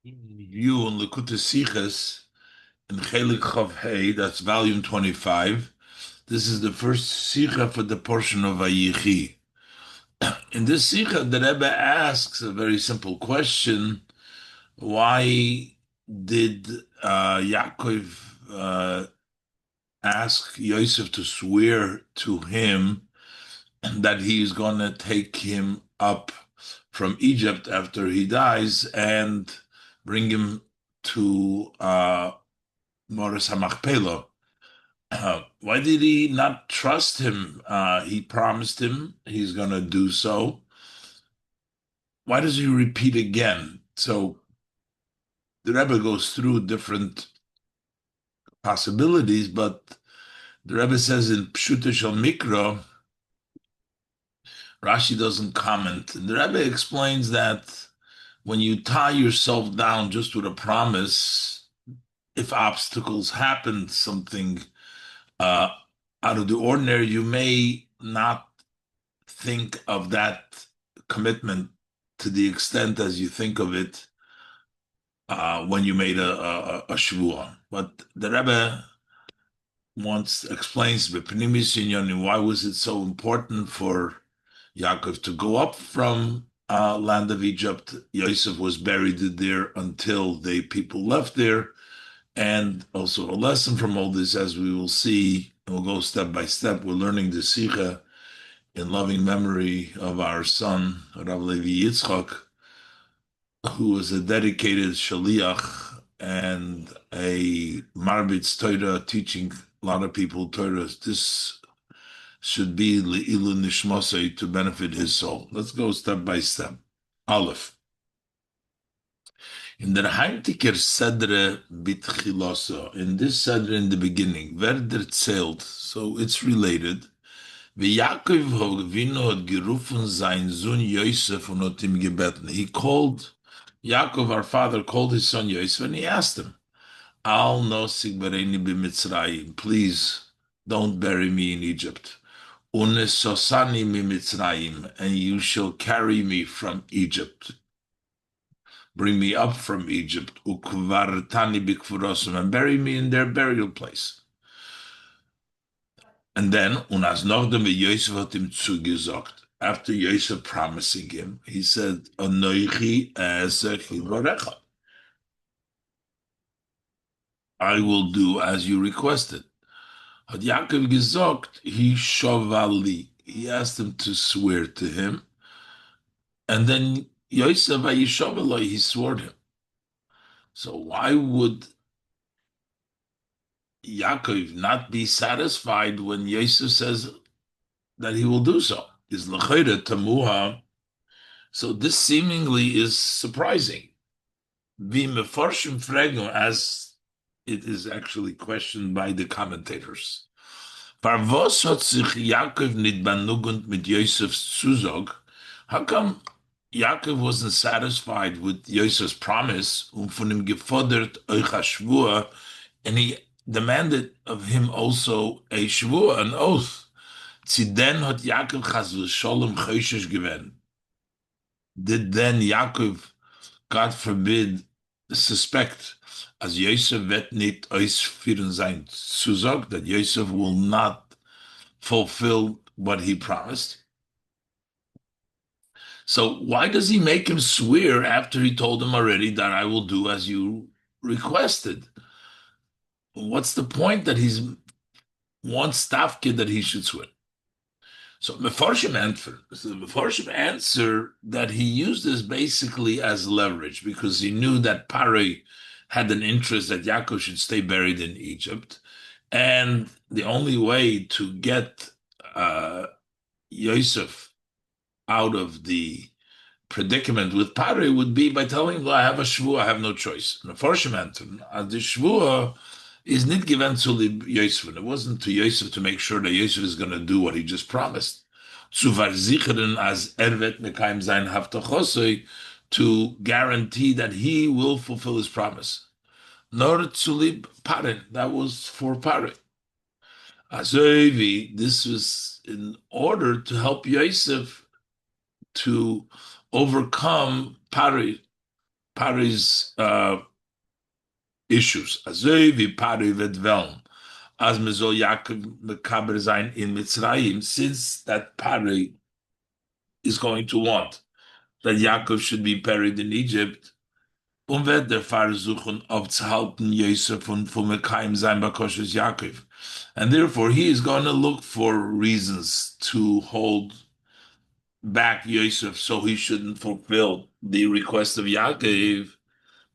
You in Likutei Sichos in Chelik Chav Hey, that's volume 25. This is the first Sicha for the portion of Vayechi. In this Sicha, the Rebbe asks a very simple question. Why did Yaakov ask Yosef to swear to him that he's going to take him up from Egypt after he dies and bring him to Morris HaMachpelah? Why did he not trust him? He promised him he's going to do so. Why does he repeat again? So the Rebbe goes through different possibilities, but the Rebbe says in Pshuta Shel Mikra, Rashi doesn't comment. The Rebbe explains that when you tie yourself down just with a promise, if obstacles happen, something uh, out of the ordinary, you may not think of that commitment to the extent as you think of it when you made a shvuah. But the Rebbe once explains why was it so important for Yaakov to go up from land of Egypt. Yosef was buried there until the people left there. And also a lesson from all this, as we will see, and we'll go step by step. We're learning the Sikha in loving memory of our son, Rav Levi Yitzchak, who was a dedicated shaliach and a marbitz Torah, teaching a lot of people Torah. This should be le'ilu nishmosei, to benefit his soul. Let's go step by step. Aleph. In der Heimtiker Sedre Bitchiloso, in this Sedre in the beginning, Werder zählt, so it's related. Wie Yaakov Avinu hat gerufen sein Sohn Yosef und hat ihm gebeten. He called, Yaakov, our father, called his son Yosef and he asked him, Al nosig bereini b'Mitzrayim, please don't bury me in Egypt. Unesosani mimitzrayim, and you shall carry me from Egypt. Bring me up from Egypt, ukvartani bikfurosim, and bury me in their burial place. And then, unas nochdem Yosef hat ihm zugesagt. After Yosef promising him, he said, Anoichi esech, I will do as you requested. Had Yaakov gesagt, he shovali. He asked him to swear to him. And then Yosef Vayishovaloi, he swore to him. So why would Yaakov not be satisfied when Yosef says that he will do so? Is l'chayre tamuha. So this seemingly is surprising. V'meforshim fregu, as it is actually questioned by the commentators. Parvos hat sich Yaakov nit banugend mit Yosef's Zuzog. How come Yaakov wasn't satisfied with Yosef's promise, von ihm gefordert euch a shvua, and he demanded of him also a shvua, an oath. Ziden hat Yaakov chas v'sholem choishesh gewen. Did then Yaakov, God forbid, suspect as Yosef wird nicht ausführen sein Zusag, that Yosef will not fulfill what he promised? So why does he make him swear after he told him already that I will do as you requested? What's the point that he's wants Tafkid that he should swear? So Mefarshim answer that he used this basically as leverage because he knew that Pari had an interest that Yaakov should stay buried in Egypt, and the only way to get Yosef out of the predicament with Pari would be by telling him, I have a shvuah, I have no choice. Mefarshim answer, the shvuah is not given to Yosef. It wasn't to Yosef to make sure that Yosef is going to do what he just promised. Zu versichern as wird mekayim sein haftachosoi, to guarantee that he will fulfill his promise. Nor tzulib pare, that was for pare. Azoivi, this was in order to help Yosef to overcome pare, Paris issues. Azoi vi Pari vedveln. As mezol Yaakov mekaber sein in Mitzrayim, since that Pari is going to want that Yaakov should be buried in Egypt, wird der Pfarrer suchen, aufzuhalten Yosef und von Mekayim sein Bakoshes Yaakov. And therefore, he is going to look for reasons to hold back Yosef so he shouldn't fulfill the request of Yaakov.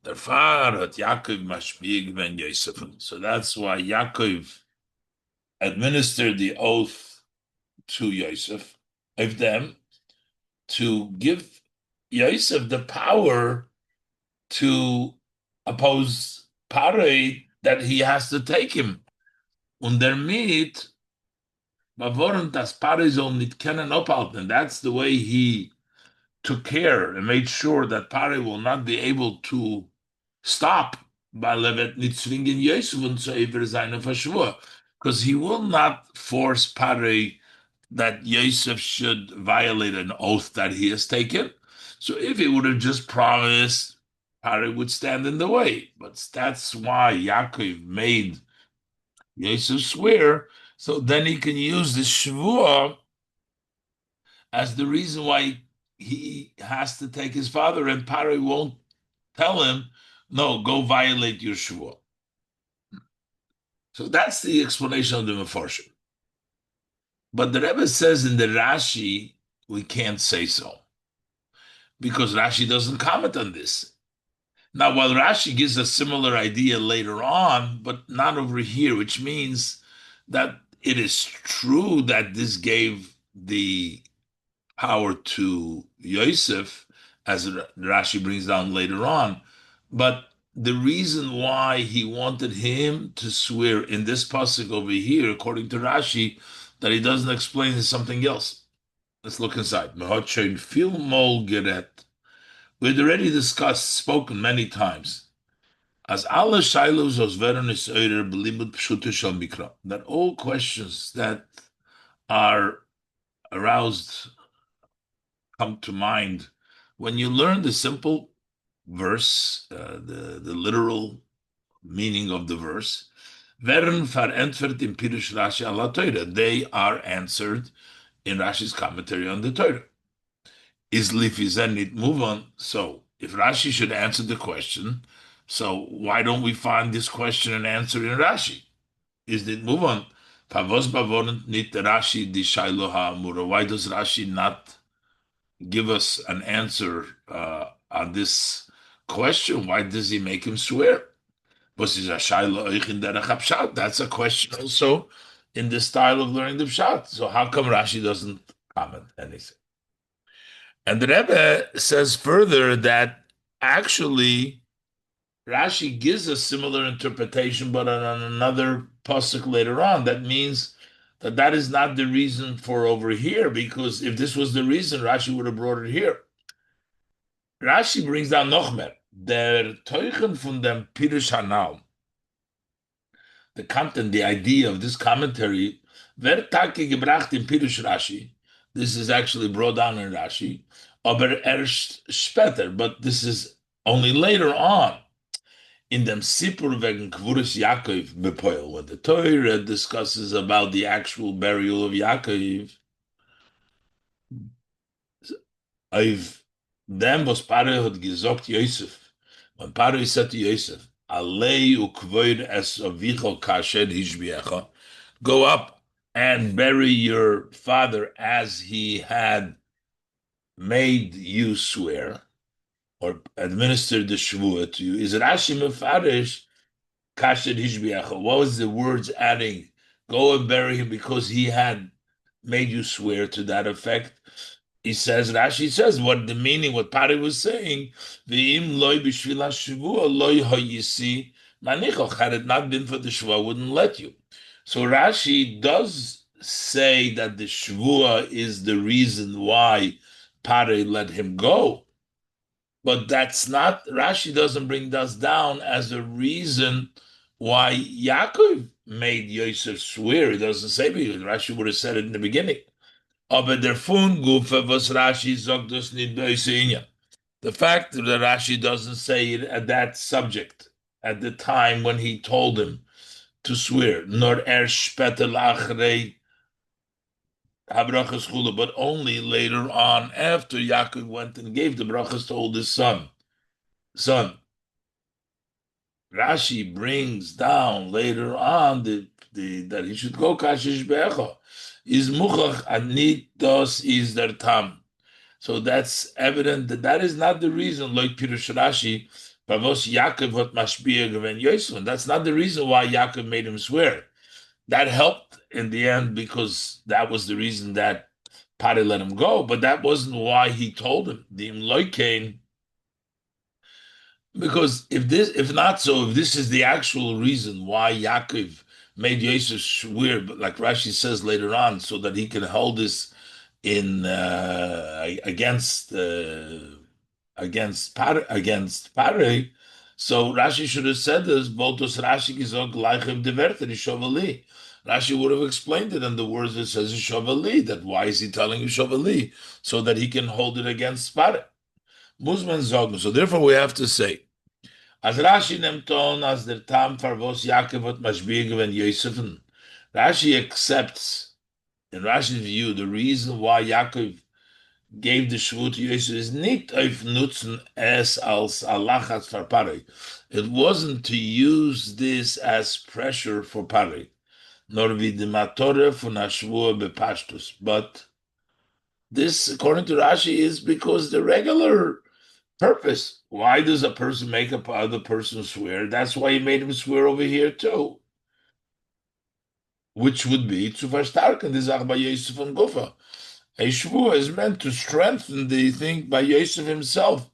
Der Pfarrer hat Yaakov mashpig ben Yosef. So that's why Yaakov administered the oath to Yosef, of them, to give Yosef the power to oppose Pare, that he has to take him. Und damit, beworren, dass Pare soll nicht können abhalten. That's the way he took care and made sure that Pare will not be able to stop by Levet nicht zwingen Yosef und so über seine Verschwur. Because he will not force Pare that Yosef should violate an oath that he has taken. So if he would have just promised, Pare would stand in the way. But that's why Yaakov made Yosef swear, so then he can use the shvuah as the reason why he has to take his father, and Pare won't tell him, no, go violate your shvuah. So that's the explanation of the Mefarshim. But the Rebbe says in the Rashi, we can't say so, because Rashi doesn't comment on this. Now, while Rashi gives a similar idea later on, but not over here, which means that it is true that this gave the power to Yosef, as Rashi brings down later on. But the reason why he wanted him to swear in this pasuk over here, according to Rashi, that he doesn't explain is something else. Let's look inside. We'd already discussed, spoken many times, as alle shilos os veren is eurer belimud pshute shel mikra, that all questions that are aroused come to mind when you learn the simple verse, the literal meaning of the verse. Veren verantwortet in Pirush Rashi ala Torah. They are answered in Rashi's commentary on the Torah. Is lifizen nit move on? So if Rashi should answer the question, so why don't we find this question and answer in Rashi? Is it move on? Pavos bavoren nit Rashi di shailo ha'amura. Why does Rashi not give us an answer on this question? Why does he make him swear? That's a question also in the style of learning the pshat. So how come Rashi doesn't comment anything? And the Rebbe says further that actually Rashi gives a similar interpretation, but on another pasuk later on. That means that that is not the reason for over here, because if this was the reason, Rashi would have brought it here. Rashi brings down Nochmer, der Teuchen von dem Pirush Hanal, the content, the idea of this commentary, wird Tage gebracht in Pirush Rashi. This is actually brought down in Rashi, aber erst später, but this is only later on. In dem Sipur wegen Kvurus Yaakov bepoil, when the Torah discusses about the actual burial of Yaakov, I've them was Pare had gesagt Yosef. When Pare said to Yosef, Alei ukvoid es avicho kasher hishbiecha, go up and bury your father as he had made you swear, or administered the shvuah to you. Is Rashi mefarish kasher hishbiecha? What was the words adding? Go and bury him because he had made you swear, to that effect. He says, Rashi says, what the meaning, what Pari was saying, V'im loy b'shvil ha-shvua loy ha-yisi manichoch. Had it not been for the shvua, I wouldn't let you. So Rashi does say that the shvua is the reason why Pari let him go. But that's not, Rashi doesn't bring us down as a reason why Yaakov made Yosef swear. He doesn't say, because Rashi would have said it in the beginning. Aber der Fundgufe, was Rashi sagt, das nicht böse Inyan. The fact that Rashi doesn't say it at that subject at the time when he told him to swear, nor später lachrei habrachas chulu, but only later on after Yaakov went and gave the brachas to his son. Son, Rashi brings down later on that he should go kashish becha. Is muchach anitos is their tam. So that's evident that that is not the reason, like Pirush Rashi, Pavos Yaakov what mashbiach geven Yosef. That's not the reason why Yaakov made him swear. That helped in the end because that was the reason that Pari let him go, but that wasn't why he told him. The Imloikain, because if not so, if this is the actual reason why Yaakov made Yosef swear, but like Rashi says later on, so that he can hold this in against Pare. So Rashi should have said this. Boltos Rashi gizog gleichim deverte Shovali. Rashi would have explained it in the words that says Shovali. That why is he telling you Shovali so that he can hold it against Pare? Musman zognu. So therefore, we have to say. As Rashi nimmt on as der Tam farvos Yaakov hat mashbir gewen Yosefen. Rashi accepts, in Rashi's view, the reason why Yaakov gave the Shvut to Yosef is nicht auf nutzen es als alachas for Pare. It wasn't to use this as pressure for Pare, nor wie the matore von Ashvua bepashtus. But this, according to Rashi, is because the regular purpose. Why does a person make a other person swear? That's why he made him swear over here too, which would be to verstarken the Zach by Yosef and Gufa. A shvuah is meant to strengthen the thing by Yosef himself,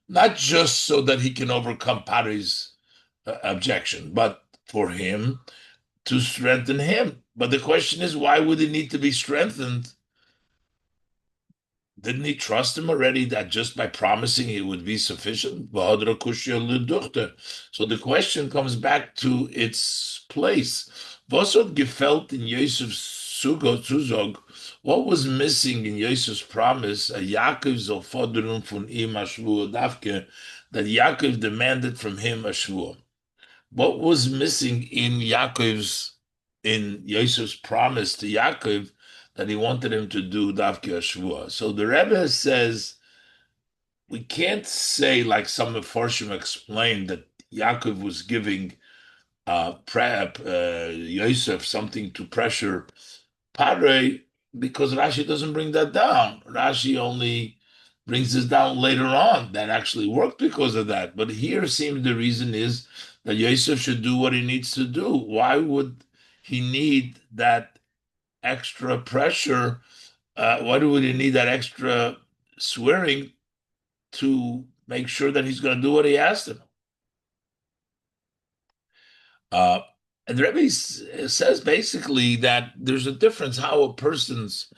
not just so that he can overcome Pari's objection, but for him to strengthen him. But the question is, why would he need to be strengthened? Didn't he trust him already that just by promising it would be sufficient? So the question comes back to its place. Was hat gefällt in Yosef's Zuzog? What was missing in Yosef's promise? A Yaakov soll fordern von ihm a Shvur Davke, that Yaakov demanded from him a Shvur. What was missing in Yosef's promise to Yaakov that he wanted him to do Davke Shvua? So the Rebbe says we can't say, like some of Forshim explained, that Yaakov was giving Yosef something to pressure Padre, because Rashi doesn't bring that down. Rashi only brings this down later on. That actually worked because of that. But here seems the reason is that Yosef should do what he needs to do. Why would he need that extra pressure? Why would he need that extra swearing to make sure that he's going to do what he asked him? Uh, and the Rebbe says basically that there's a difference how a person's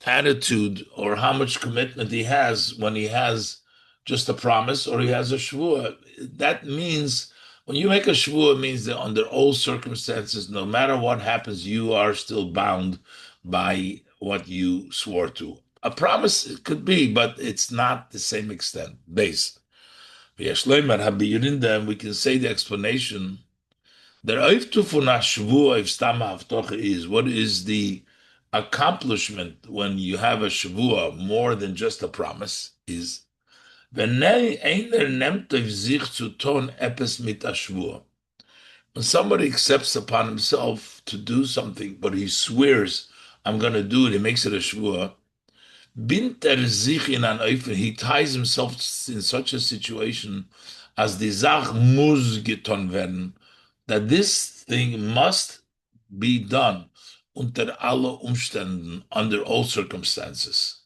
attitude or how much commitment he has when he has just a promise or he has a shvuah. That means when you make a shvuah, it means that under all circumstances, no matter what happens, you are still bound by what you swore to. A promise it could be, but it's not the same extent. Based. We can say the explanation. The Oiftu von Shvua if Stama Havtocha is what is the accomplishment when you have a Shavua more than just a promise is wenn einer nimmt auf sich zu tun etwas mit a Shvua. When somebody accepts upon himself to do something, but he swears, I'm going to do it, he makes it a Shvua, bint sich in an Eufen, he ties himself in such a situation as die Sach muss getan werden, that this thing must be done unter alle Umständen, under all circumstances.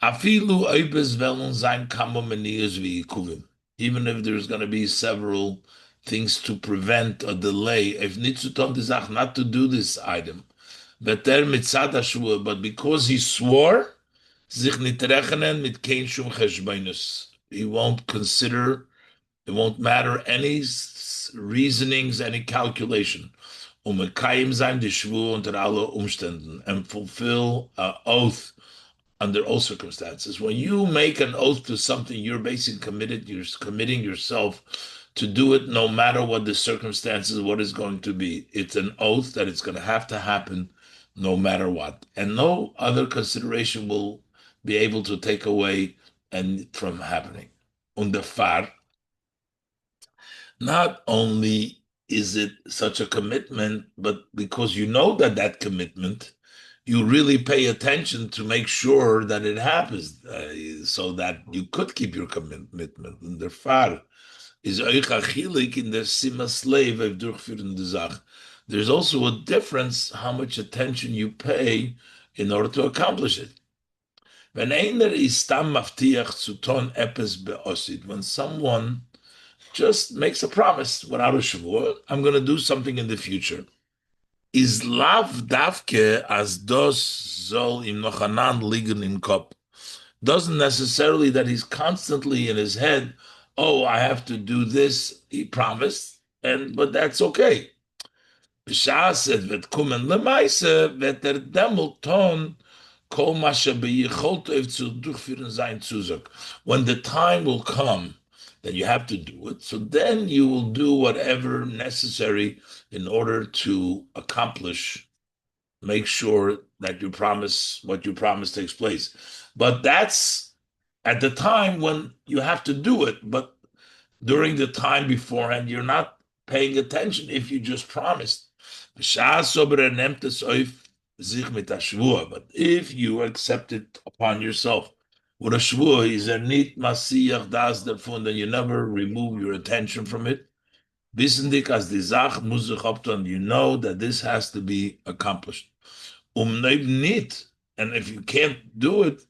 Afilu oibes velun sein kamomenias v'yikuvim. Even if there's going to be several things to prevent a delay, if nitzuton dizach not to do this item, veter mitzad hashvua, but because he swore, sich nit rechnen mit kein shum cheshbonus. He won't consider, it won't matter any reasonings, any calculation. Mekayim sein die Schwur unter alle Umständen and fulfill an oath under all circumstances. When you make an oath to something, you're basically committed, you're committing yourself to do it no matter what the circumstances, what is going to be. It's an oath that it's going to happen no matter what. And no other consideration will be able to take away and from happening. Und der Fahr, not only is it such a commitment, but because you know that that commitment, you really pay attention to make sure that it happens, so that you could keep your commitment. And der Fall is euch achilik in der Sima slave of durchführende Sach. There's also a difference how much attention you pay in order to accomplish it. Wenn einer ist tam maftiach zu ton epis beosid, when someone just makes a promise without a shavua, I'm going to do something in the future. Is lav davke as dos zol im nochanan liegen im kop. Doesn't necessarily that he's constantly in his head, oh, I have to do this, he promised, but that's okay. B'shas et vet kumen lemaise, vet demel ton kol masha b'yichol tov zu durchführen sein Zusag. When the time will come that you have to do it, so then you will do whatever necessary in order to accomplish, make sure that you promise what you promise takes place. But that's at the time when you have to do it. But during the time beforehand, you're not paying attention if you just promised. But if you accept it upon yourself, with a shvua is a nit masiyach das davon, then you never remove your attention from it. Wissendig as die Sach muss sich abtun, you know that this has to be accomplished. Nit, and if you can't do it,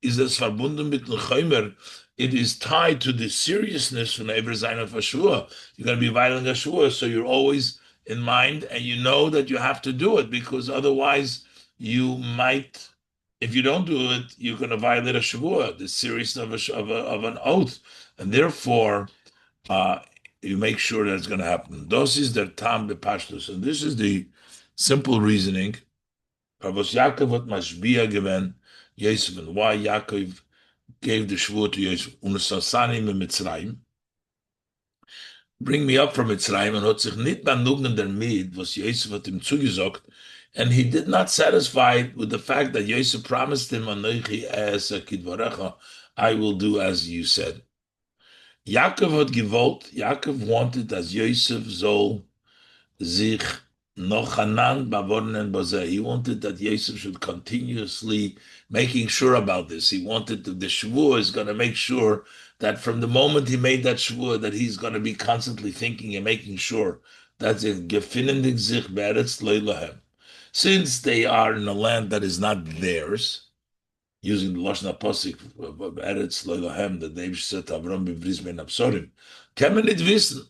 is es verbunden mit Lechaimer. It is tied to the seriousness von every sign of a shvua. You're going to be violating a shvua, so you're always in mind, and you know that you have to do it, because otherwise you might, if you don't do it, you're going to violate a shavua, the seriousness of an oath, and therefore you make sure that it's going to happen. This is the tam bepashtus, and this is the simple reasoning. Pavos Yaakov what mashbia given Yosef, and why Yaakov gave the shvua to Yosef. Unesasanim in Mitzrayim. Bring me up from Mitzrayim, and hat sich nicht benugen damit, was Yosef hat ihm zugesagt, and he did not satisfy with the fact that Yosef promised him, Anochi as a kidvarecha, I will do as you said. Yaakov hat gewollt, Yaakov wanted as Yosef soll sich noch hanan bavornen bazeh. He wanted that Yosef should continuously making sure about this. He wanted the shvua is going to make sure that from the moment he made that shvua, that he's going to be constantly thinking and making sure that it gefinnendig sich beretz leilahem. Since they are in a land that is not theirs, using the Lashon HaPosik of Eretz Leilahem, that they've said Avram b'vris ben Absorim, kemen nit wissen.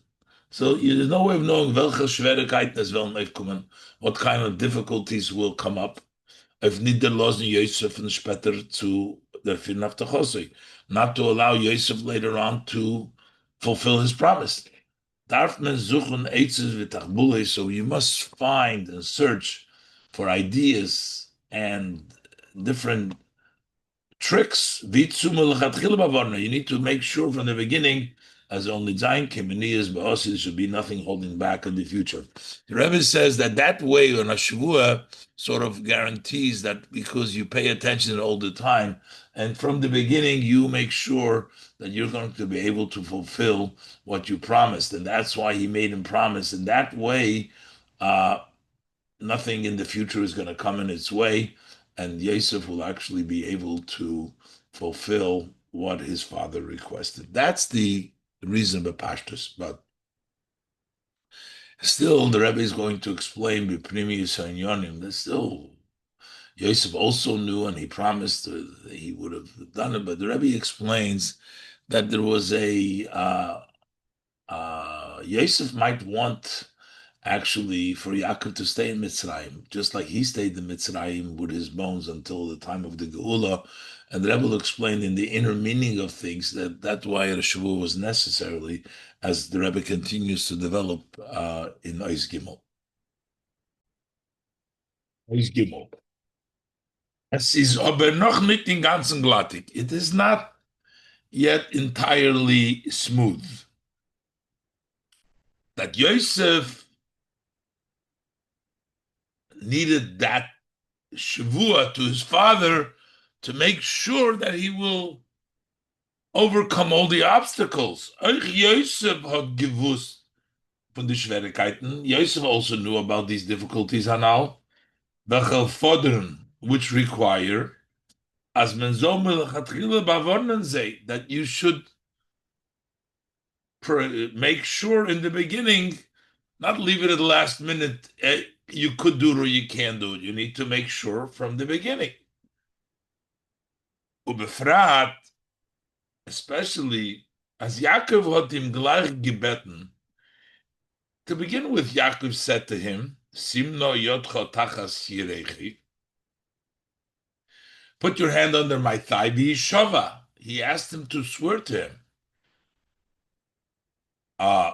So there's no way of knowing welche Schwierigkeiten es werden aufkommen, what kind of difficulties will come up, if nicht der Losen Yosef and später zu der Fin of Tachosik, not to allow Yosef later on to fulfill his promise. Darf man suchen Eitzes v'tachbulei, so you must find and search for ideas and different tricks. You need to make sure from the beginning, as only Zayin Kemeniyas Ba'osid, should be nothing holding back in the future. The Rebbe says that way on a Shavua sort of guarantees that because you pay attention all the time, and from the beginning you make sure that you're going to be able to fulfill what you promised. And that's why he made him promise. And that way, nothing in the future is going to come in its way, and Yosef will actually be able to fulfill what his father requested. That's the reason of Pashtus. But still, the Rebbe is going to explain B'Primius HaInyonim that still Yosef also knew, and he promised that he would have done it. But the Rebbe explains that there was Yosef might want actually for Yaakov to stay in Mitzrayim, just like he stayed in Mitzrayim with his bones until the time of the Geula. And the Rebbe will explain in the inner meaning of things that's why a Shavua was necessarily, as the Rebbe continues to develop in Ois Gimel. Ois Gimel. Es ist aber noch nicht in ganzen glattig. It is not yet entirely smooth. That Yosef needed that shavua to his father to make sure that he will overcome all the obstacles. Auch Yosef hat gewusst von den Schwierigkeiten. Yosef also knew about these difficulties and all. Welche fordern, which require, as men so melechatchila bavornen say, that you should make sure in the beginning, not leave it at the last minute. You could do it or you can't do it. You need to make sure from the beginning. Ubefrat, especially as Yaakov hat ihm gleich gebeten. To begin with, Yaakov said to him, Simno yotcha tachas yirechi, put your hand under my thigh, shova. He asked him to swear to him. Uh,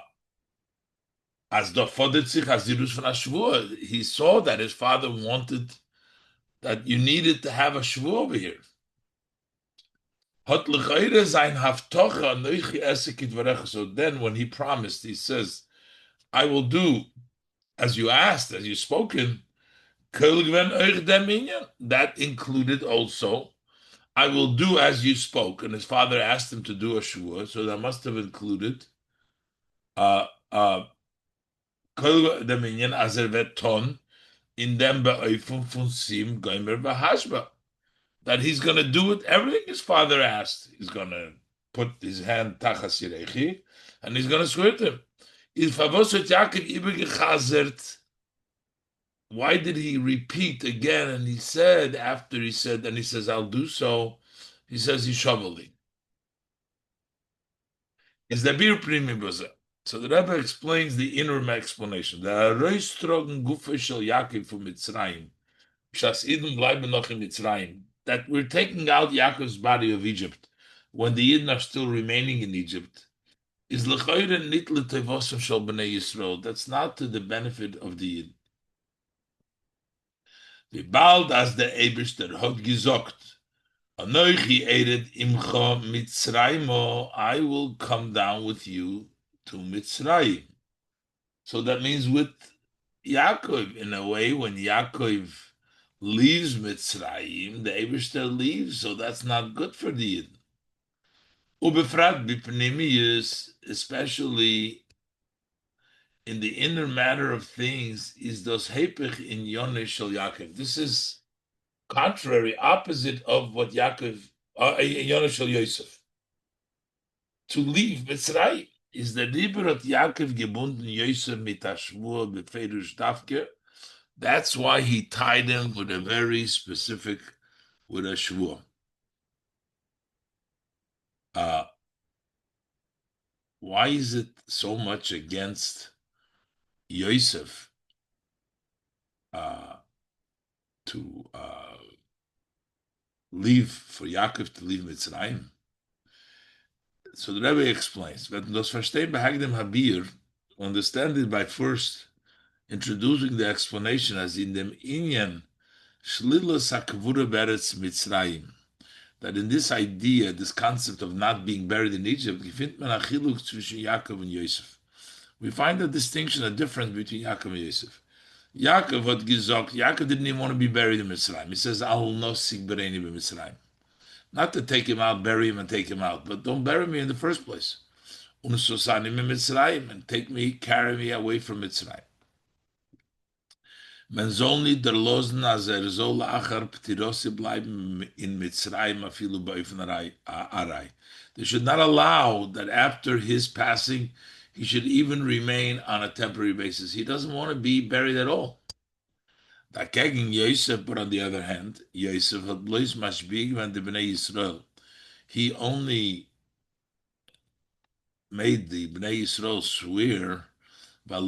as the father he saw that his father wanted that you needed to have a shvu over here. So then when he promised, he says, I will do as you asked, as you spoken. That included also, I will do as you spoke. And his father asked him to do a shvuah, so that must have included uh uh in dem be'oifum von sim goimer bahashba, that he's going to do it, everything his father asked. He's going to put his hand tachas yirechi, and he's going to swear to him. Why did he repeat again? And he said, after he said, and he says, I'll do so, he says he's shoveling. Is the beer premium was it? So the Rebbe explains the inner explanation. The Reistrogen Gufe shel Yaakov from Mitzrayim, Shas Idum bleiben noch in Mitzrayim, that we're taking out Yaakov's body of Egypt when the Yidden are still remaining in Egypt, is lechoyre nit letevosem shel bnei Yisrael. That's not to the benefit of the Yid. Wie bald as der Eberster hat gesagt, Anoichi ered imcha Mitzrayimo, I will come down with you to Mitzrayim. So that means with Yaakov, in a way, when Yaakov leaves Mitzrayim, the Eberster leaves, so that's not good for the Yid. Ubefrat bipnimiyus, especially in the inner matter of things, is those hepech in Yonah shel Yaakov. This is contrary, opposite of what Yaakov, Yonah shel Yosef. To leave Mitzrayim is the Liberat Yaakov gebunden Yosef mit Hashvua beferush Davke. That's why he tied him with a very specific, with a shvua. Why is it so much against Yosef to leave, for Yaakov to leave Mitzrayim? So the Rebbe explains, when das verstehen behagdem habir, understand it by first introducing the explanation as in dem inyan shlilas hakavura beretz Mitzrayim, that in this idea, this concept of not being buried in Egypt, we find a distinction, a difference between Yaakov and Yosef. Yaakov had gesagt, Yaakov didn't even want to be buried in Mitzrayim. He says, I will not seek bereni b'Mitzrayim. Not to take him out, bury him and take him out, but don't bury me in the first place. Unsosani in Mitzrayim, and take me, carry me away from Mitzrayim. Men soll nicht der losen, als soll achar ptirosi bleiben in Mitzrayim afilu arai. They should not allow that after his passing, he should even remain on a temporary basis. He doesn't want to be buried at all. Dagegen Yosef, but on the other hand, Yosef had bloß mashbig when the Bnei Yisrael. He only made the Bnei Yisrael swear, my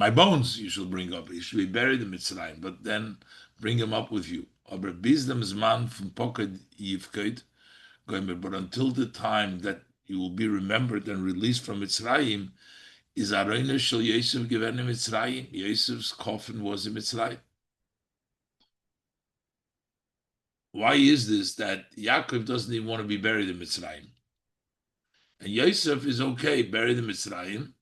bones you shall bring up. He should be buried in Mitzrayim, but then bring him up with you. Aber until the time that you will be remembered and released from Mitzrayim, is Arayna Shel Yosef given in Mitzrayim. Yosef's coffin was in Mitzrayim. Why is this that Yaakov doesn't even want to be buried in Mitzrayim? And Yosef is okay buried in Mitzrayim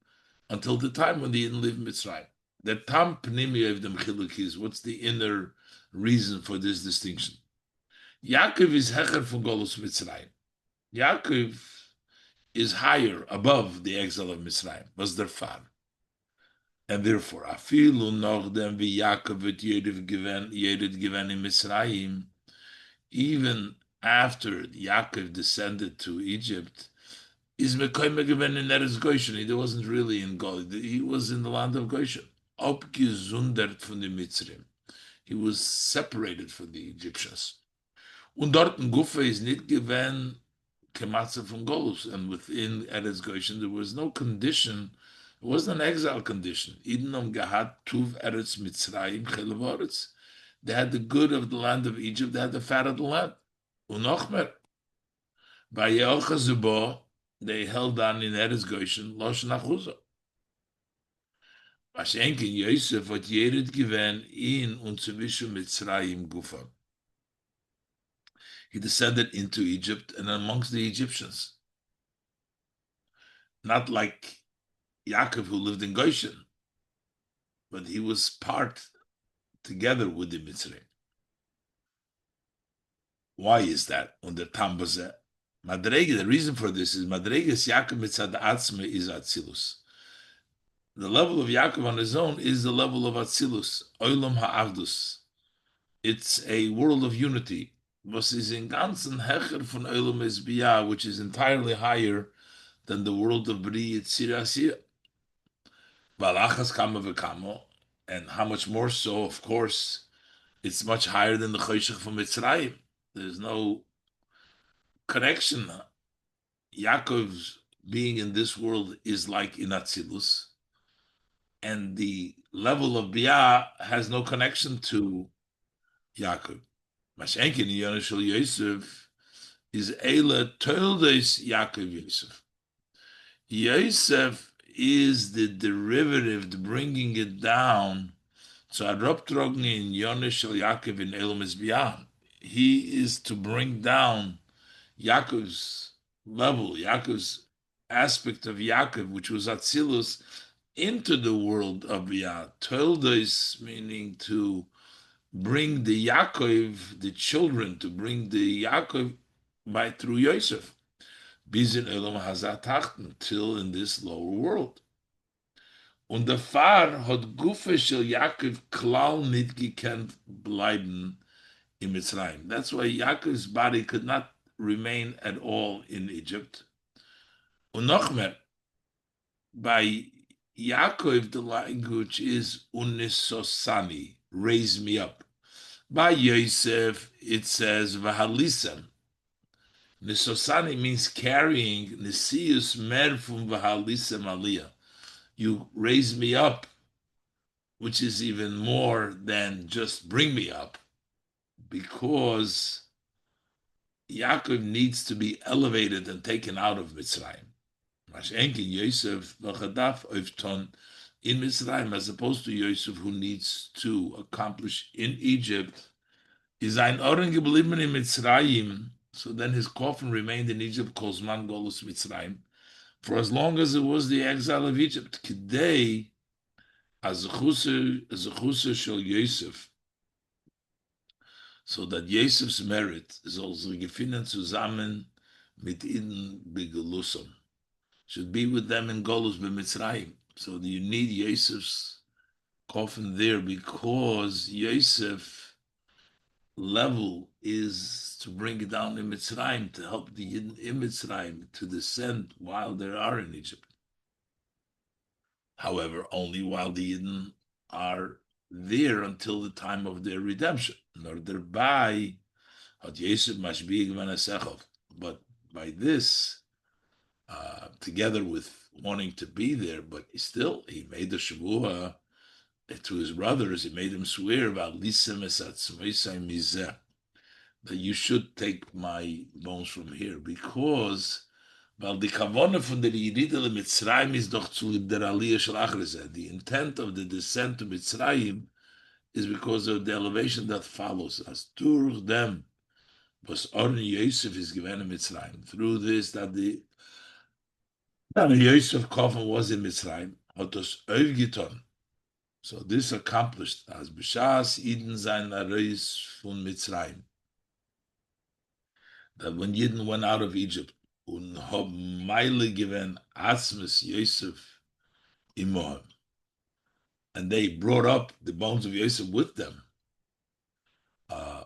until the time when they didn't live in Mitzrayim. The tam pnimi of the mechiluk is, what's the inner reason for this distinction? Yaakov is hecher from Golus Mitzrayim. Yaakov is higher, above the exile of Mitzrayim, was their father. And therefore, afilu noch dem vi Yaakov et Yerid given in Mitzrayim, even after Yaakov descended to Egypt, is Mekoyme given in Eretz Goshen. He wasn't really in Gold. He was in the land of Goshen. Abgesundert von den Mitzrim. He was separated from the Egyptians. Und dort in Gufa is nicht given Kematze from Golus. And within Eretz Goshen, there was no condition. It wasn't an exile condition. Idnom Gahat Tuv Eretz Mitzrayim Chelevoretz. They had the good of the land of Egypt. They had the fat of the land. Unochmer. By Yehocha Zubo, they held on in Eretz Goshen, Losh Nachuzo. Mashenkin Yosef hat Yerid given in und zwischen Mitzrayim Gufa. He descended into Egypt and amongst the Egyptians. Not like Yaakov who lived in Goshen, but he was part together with the Mitzrayim. Why is that? Under Tambaze. Madrege, the reason for this is Madrege's Yaakov mitzad atzme is Atzilus. The level of Yaakov on his own is the level of Atzilus, Olam ha'avdus. It's a world of unity. Was is in ganzen Hecher von Olam Esbiyah, which is entirely higher than the world of Bri Yitzir Asiyah. Balachas kama v'kamo, and how much more so, of course, it's much higher than the Choshech from Mitzrayim. There's no connection. Yaakov's being in this world is like in Atzilus, and the level of Biyah has no connection to Yaakov. Mashenkin Yonashal Yosef is Eila Toldes Yaakov Yosef. Yosef is the derivative, the bringing it down. So Adroptrogni in Yonashal Yaakov in Elam is Biyah. He is to bring down Yaakov's level, Yaakov's aspect of Yaakov, which was Atzilus, into the world of Biyah. Toldos, meaning to bring the Yaakov, the children, to bring the Yaakov by through Yosef. Bis in Elam Hazat Tachten, till in this lower world. Und der Far hat Gufe shel Yaakov klal nit gekent bleiben in Mitzrayim. That's why Yaakov's body could not remain at all in Egypt. Und noch mehr, by Yaakov, the language is unisosani, raise me up. By Yosef, it says vahalisem. Nisosani means carrying, nisius merfum vahalisem aliyah. You raise me up, which is even more than just bring me up, because Yaakov needs to be elevated and taken out of Mitzrayim. Mashenkin Yosef v'chadaf oifton in Mitzrayim, as opposed to Yosef, who needs to accomplish in Egypt, is ein Oren geblieben in Mitzrayim. So then his coffin remained in Egypt, Kozman Golus Mitzrayim, for as long as it was the exile of Egypt. Kidei as Zechusa shel Yosef, so that Yosef's merit is also gefunden zusammen mit ihnen begelusum, should be with them in Golus b'Mitzrayim. So you need Yosef's coffin there, because Yosef level is to bring it down in Mitzrayim, to help the Yidden in Mitzrayim to descend while they are in Egypt. However, only while the Yidden are there until the time of their redemption. Nor thereby, but by this, together with wanting to be there, but still, he made the Shavua to his brothers. He made them swear about that you should take my bones from here, because the intent of the descent to Mitzrayim is because of the elevation that follows us. Through them, was Oren Yosef is given in Mitzrayim. Through this, that Yosef coffin was in Mitzrayim, hat das aufgetan. So this accomplished as B'shas Eden sein Areis von Mitzrayim. That when Yidden went out of Egypt, und hab Meile given Asmus Yosef imohem, and they brought up the bones of Yosef with them. Uh,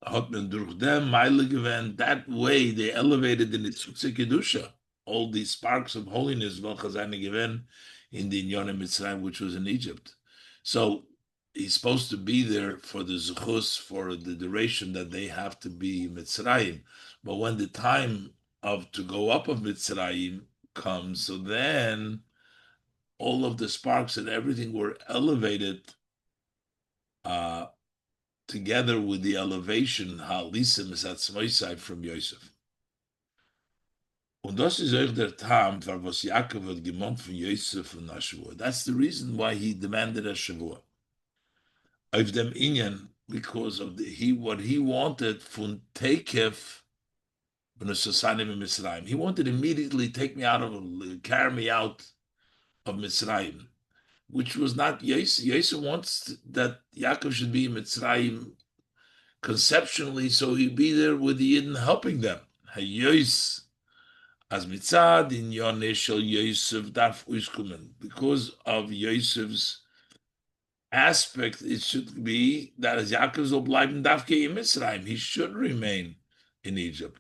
hat man durch them Meile given, that way they elevated in the Tzutze Kedusha, all these sparks of holiness, welche seine given in the Inyonim Mitzrayim, which was in Egypt. So he's supposed to be there for the Sichos, for the duration that they have to be Mitzrayim. But when the time of to go up of Mitzrayim comes, so then all of the sparks and everything were elevated uh, together with the elevation Halisim is at from Yosef. Und das ist euch der Tam, für was Yaakov hat gemont von Yosef und Shavua. That's the reason why he demanded a Shavua. Of them Inyan, because of what he wanted from Tekef when a society in Mitzrayim. He wanted to immediately carry me out of Mitzrayim, which was not Yosef. Yosef wants that Yaakov should be in Mitzrayim conceptually, so he'd be there with the Yidden helping them. Hayos as mitzad in Yoneh shel Yosef darf uiskumen. Because of Yosef's aspect, it should be that as Yaakov soll bleiben dafke in Mitzrayim, he should remain in Egypt.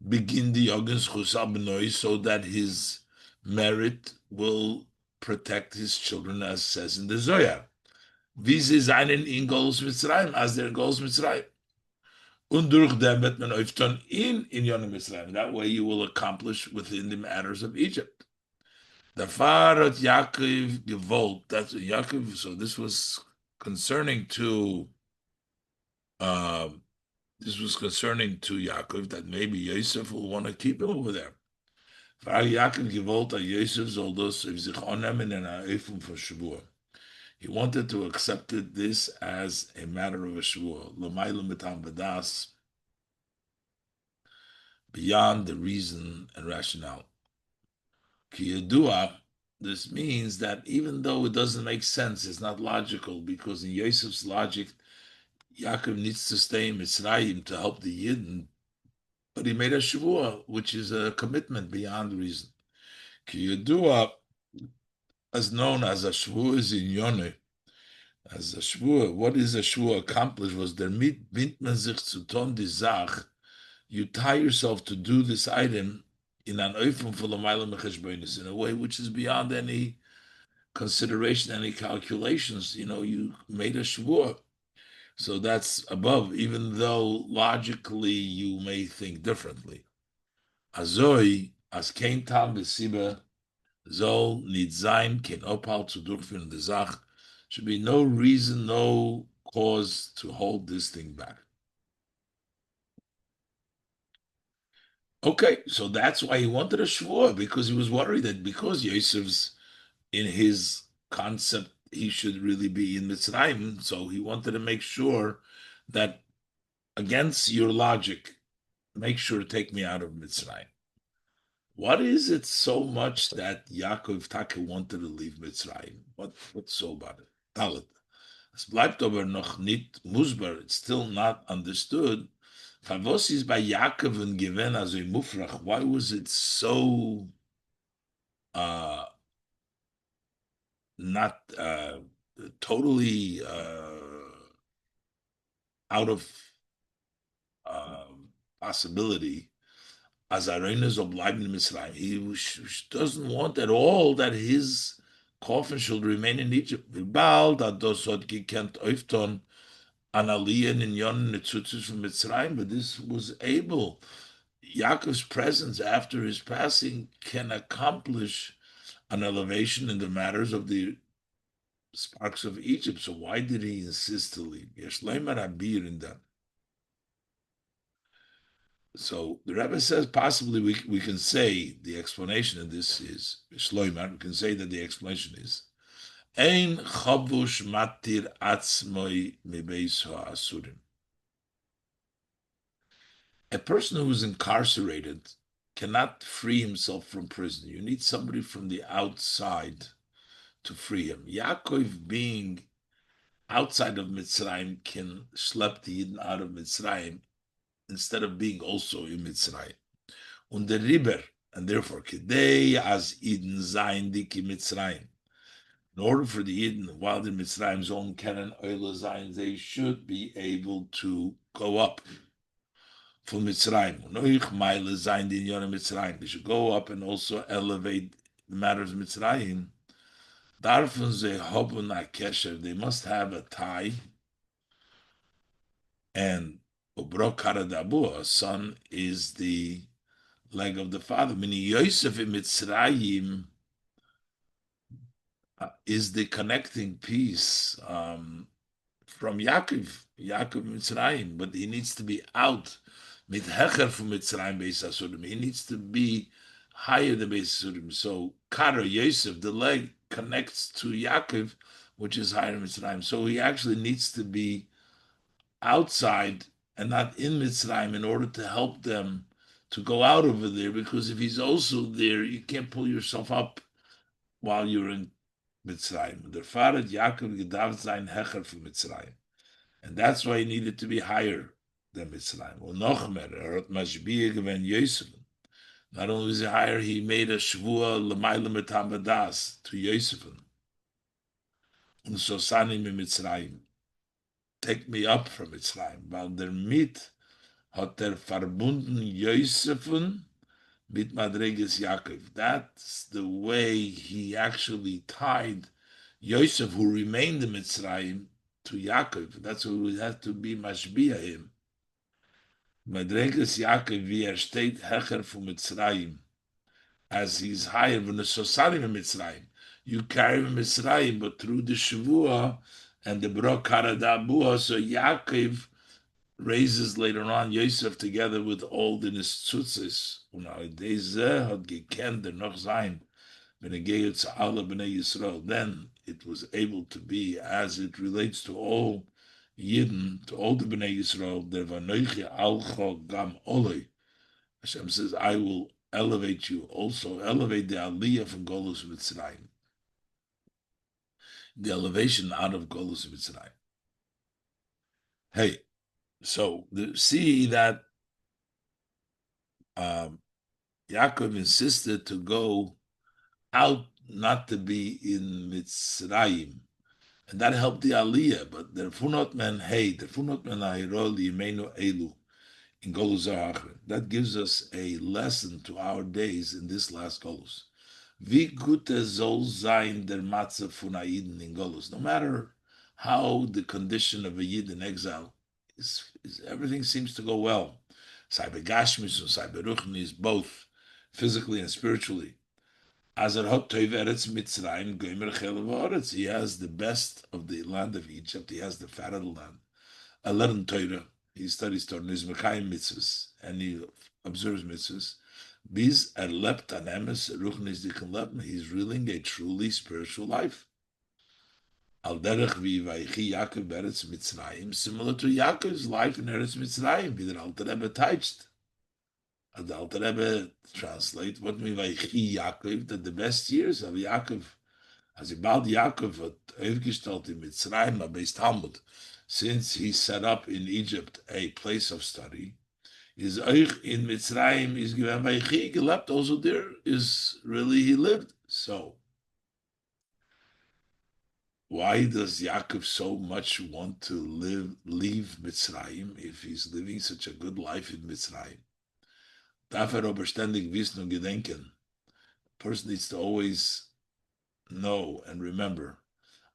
Begin the Yogens Chusabnoi, so that his merit will protect his children, as says in the Zohar. Wie sie seinen in Golos Mitzrayim, as their Golos Mitzrayim. Und durch dem wird man öfter in Yonah Mitzrayim. That way you will accomplish within the matters of Egypt. The Farat Yaakov gewollt. That's Yaakov. So this was concerning to Yaakov, that maybe Yosef will want to keep him over there. Farat Yaakov gewollt that Yosef soll das auf sich annehmen in einer Öffnung von Shavua. He wanted to accept this as a matter of a Shavua. L'mayla mitam v'das, beyond the reason and rationale. Ki yadua, this means that even though it doesn't make sense, it's not logical, because in Yosef's logic, Yaakov needs to stay in Mitzrayim to help the Yidden, but he made a Shavua, which is a commitment beyond reason. Ki yadua, as known as a Shavua is in Yoneh, as a Shavua, what is a Shavua accomplished was der mit man sich zu tun die Sach, you tie yourself to do this item in an oifum for the in a way which is beyond any consideration, any calculations. You made a Shavua. So that's above, even though logically you may think differently. Azoi, as kein Tam besiba, soll nicht sein, kein Opal zu durchführen die Sach, should be no reason, no cause to hold this thing back. Okay, so that's why he wanted a shvua, because he was worried that because Yosef's in his concept, he should really be in Mitzrayim. So he wanted to make sure that against your logic, make sure to take me out of Mitzrayim. What is it so much that Yaakov Taka wanted to leave Mitzrayim? What's so about it? Talit. Es bleibt aber noch nicht musbar. It's still not understood. Was is by Yaakov and given as a mufrach? Why was it so not totally out of possibility? As Arenas of Leibniz Mitzrayim, he doesn't want at all that his coffin should remain in Egypt. Bald that does what he can't öfton an Aliyah in Yon Netzutzis from Mitzrayim, but this was able. Yaakov's presence after his passing can accomplish an elevation in the matters of the sparks of Egypt. So why did he insist to leave? In that. So the Rebbe says possibly we can say the explanation of this is Shloimar. We can say that the explanation is Ein chavush matir atzmoi mebeis ha'asurim. A person who is incarcerated cannot free himself from prison. You need somebody from the outside to free him. Yaakov being outside of Mitzrayim can schlep the Yidden out of Mitzrayim instead of being also in Mitzrayim. Und der Riber, and therefore, Kedei as Eden sein dik in Mitzrayim. In order for the Yidden, while the Mitzrayim's own Kenan Oila Zayin, they should be able to go up from Mitzrayim. Noich Meile Zayin din Yonah Mitzrayim. They should go up and also elevate the matters of Mitzrayim. Darfun ze hobu na kesher. They must have a tie. And Ubro Karadabu, a son, is the leg of the father. Meaning Yosef in Mitzrayim is the connecting piece from Yaakov Mitzrayim, but he needs to be out mit hecher from Mitzrayim Beis Asurim. He needs to be higher than Beis Asurim. So Kara Yosef, the leg, connects to Yaakov, which is higher in Mitzrayim. So he actually needs to be outside and not in Mitzrayim in order to help them to go out over there, because if he's also there, you can't pull yourself up while you're in Mitzrayim. Der Vater Yaakov gedarf sein Hecher for Mitzrayim. And that's why he needed to be higher than Mitzrayim. Und noch mehr, hat Mashbiah gewen Yosef. Not only was he higher, he made a Shvua l'mayla metamadas to Yosef. Und so sanim in Mitzrayim. Take me up from Mitzrayim. Weil der Mit hat verbunden Yosefen mit Madreges Yaakov. That's the way he actually tied Yosef, who remained in Mitzrayim, to Yaakov. That's who would have to be Mashbiah him. Madreges Yaakov, wie steht hecher von Mitzrayim, as he's higher than the Sosarim in Mitzrayim. You carry him in Mitzrayim, but through the Shavua and the Brok Haradabua, so Yaakov raises later on Yosef together with all the Tzutzis. Und diese hat gekannt der noch sein, wenn geht zu alle Bnei Yisrael. Then it was able to be, as it relates to all Yidden, to all the Bnei Yisrael, der vanoichi alcho gam olei. Hashem says, I will elevate you, also elevate the Aliyah from Golus Mitzrayim. The elevation out of Golus Mitzrayim. Hey, so see that Yaakov insisted to go out, not to be in Mitzrayim. And that helped the Aliyah. But the Funot Men Ahirol Yimenu Elu in Golus Zahachrin. That gives us a lesson to our days in this last Golus. Wie gute soll sein der Matze von Aiden in Golus. No matter how the condition of a Yid in exile is everything seems to go well. Cyber Gashmis and Cyber Ruchnis, both physically and spiritually. As er hot toiv eretz Mitzrayim goimer chelev haaretz. He has the best of the land of Egypt. He has the fat of the land. I learned Torah. He studies Torah. He's mekayim mitzvahs, and he observes mitzvahs. Bis lebt an emes ruchnis dichen leben. He's living a truly spiritual life. Al derech vi Vayechi Yaakov beretz Mitzrayim, similar to Yaakov's life in Eretz Mitzrayim, wie der Alter Rebbe teacht. The Alter Rebbe translate what means Vayechi Yaakov, that the best years of Yaakov, as he bald Yaakov hat aufgestellt in Mitzrayim, based Talmud, since he set up in Egypt a place of study, is euch in Mitzrayim is given Vayechi gelebt, also there is really he lived. So why does Yaakov so much want to leave Mitzrayim if he's living such a good life in Mitzrayim? Darf aber ständig wissen und gedenken. A person needs to always know and remember.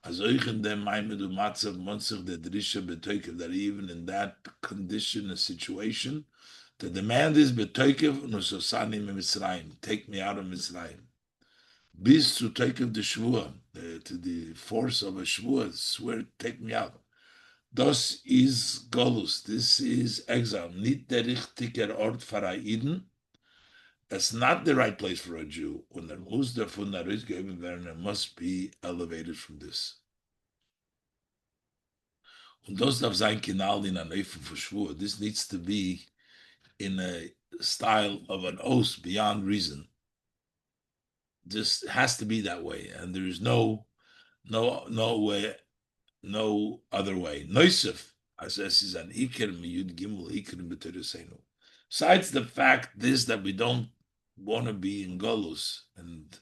As euch in dem Maimed und Matzav Monzach der Drisha betoikev, that even in that condition, a situation, the demand is betoikev nusosani me Mitzrayim. Take me out of Mitzrayim. Bis to take of the Shvua, to the force of a Shvua, swear, take me out. Das is Golus, this is exile. Nicht der richtige Ort für Aiden. That's not the right place for a Jew. Und muss davon herausgegeben werden, must be elevated from this. Und das darf sein Kanal in an Eifen für Shvua. This needs to be in a style of an oath beyond reason. Just has to be that way, and there is no way, no other way. Noisef, as is an ikir miyud gimel ikir b'teresenu. Besides the fact this that we don't want to be in Golus, and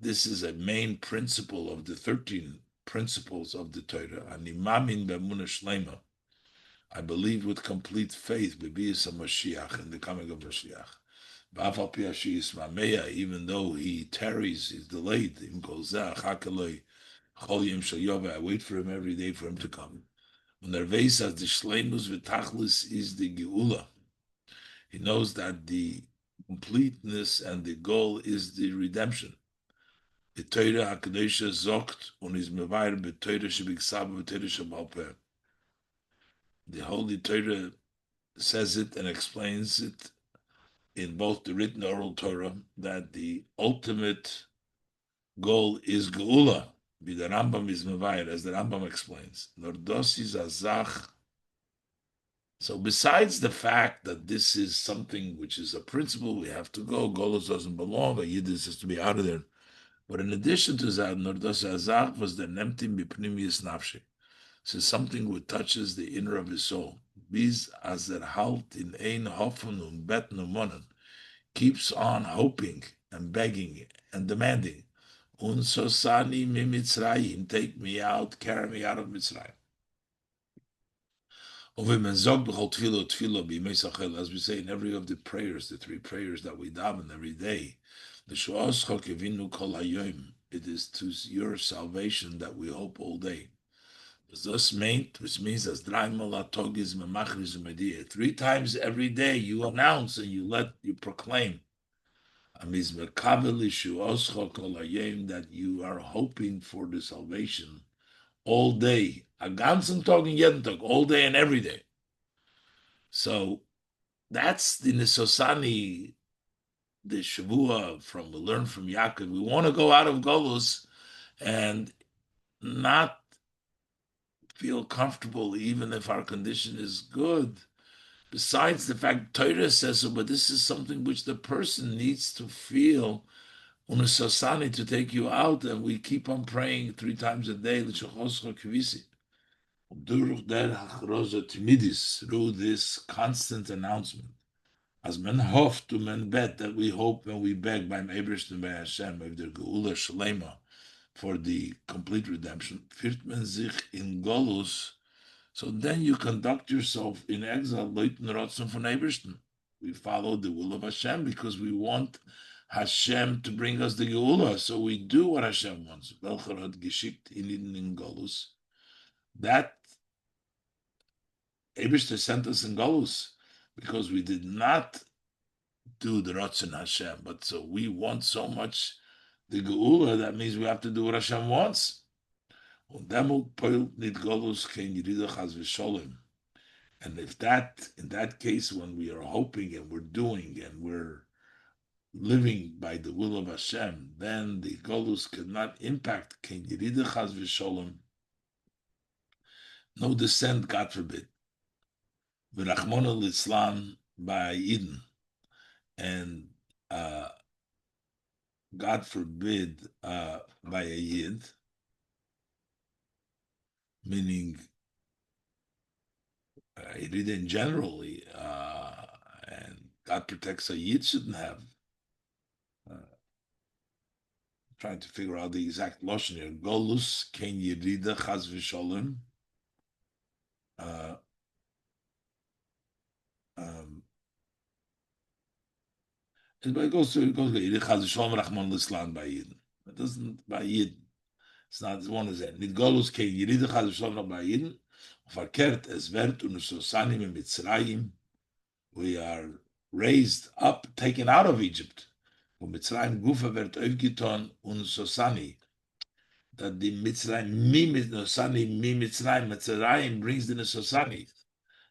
this is a main principle of the 13 principles of the Torah. And imamin b'emunah shlema. I believe with complete faith, b'bias Mashiach, in the coming of Mashiach. B'afal pi hashiyis mameya, even though he tarries, he's delayed. Im kol zeh achakaloi chol yom shel yova. I wait for him every day for him to come. And der weiß, as the shleimus v'tachlis is the geula. He knows that the completeness and the goal is the redemption. The Torah HaKadosh zokt und is mevayer b'Torah shebiksav b'Torah shebal peh. The Holy Torah says it and explains it in both the written and oral Torah that the ultimate goal is geula. The Rambam is mevayer, as the Rambam explains. Nordos is azach. So besides the fact that this is something which is a principle, we have to go. Golos doesn't belong. A Yiddish has to be out of there. But in addition to that, Nordos Azach was the Nemtim Bipnimius Nafshi. So something which touches the inner of his soul. Biz azer halt in ein hoffen und bet monen. Keeps on hoping and begging and demanding. Un sosani mi Mitzrayim, take me out, carry me out of Mitzrayim. As we say in every of the prayers, the three prayers that we daven every day, it is to your salvation that we hope all day. Which means as 3 times every day you announce and you proclaim that you are hoping for the salvation all day. A ganzen Tag and jeden Tag, all day and every day. So that's the Nisosani, the Shavua from we learn from Yaakov. We want to go out of Golus and not feel comfortable even if our condition is good. Besides the fact Torah says so, but this is something which the person needs to feel Unisosani to take you out, and we keep on praying 3 times a day, through this constant announcement. As men hof to men bet, that we hope and we beg by Ebersten by Hashem of the Geula Shlema for the complete redemption. Firt men sich in Golus, so then you conduct yourself in exile, Leuten Rotzen von Ebersten. We follow the will of Hashem because we want Hashem to bring us the Geula, so we do what Hashem wants. Welcher hat geschickt in Golus. That Eberster sent us in Golus because we did not do the Ratzon Hashem, but so we want so much the Geula, that means we have to do what Hashem wants. And if that, in that case, when we are hoping and we're doing and we're living by the will of Hashem, then the Golus cannot impact. No descent, God forbid. V'rachmona litzlan by Eden, and God forbid by a Yid, meaning Yid in generally, and God protects a Yid shouldn't have. Trying to figure out the exact lashon here. Golus ken yirida chas v'sholem. It goes to Yidin Chaz V'Sholem Rachman L'Islan by Yidin. It doesn't by Yidin. It's not one of them. Nid Golus Kei Yidin Chaz V'Sholem by Yidin. Verkehrt es wird Unusosanim in Mitzrayim. We are raised up, taken out of Egypt. Und Mitzrayim Gufa wird aufgetan Unusosani. That the Mitzrayim mi Mitzrayim. Mitzrayim brings the Nusosani.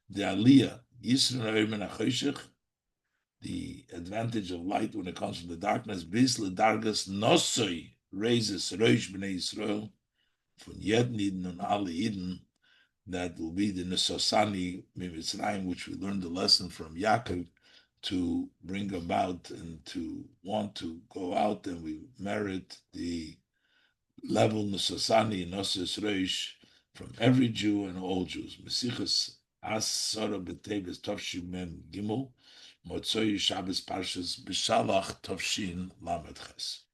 The Aliyah Yisrael Ermen HaChoshech. The advantage of light when it comes from the darkness, bis ledargas nosoi raises Rosh Bnei Yisrael from Yedin Eden and Ali Eden, that will be the Nesosani Mitzrayim, which we learned the lesson from Yaakov, to bring about and to want to go out, and we merit the level Nusasani Nosis Reish from every Jew and all Jews. Sichos As Sora B'Teves Tovshin Mem Gimel Motzoi Shabbos Parshas B'Shalach Tovshin Lamed Ches.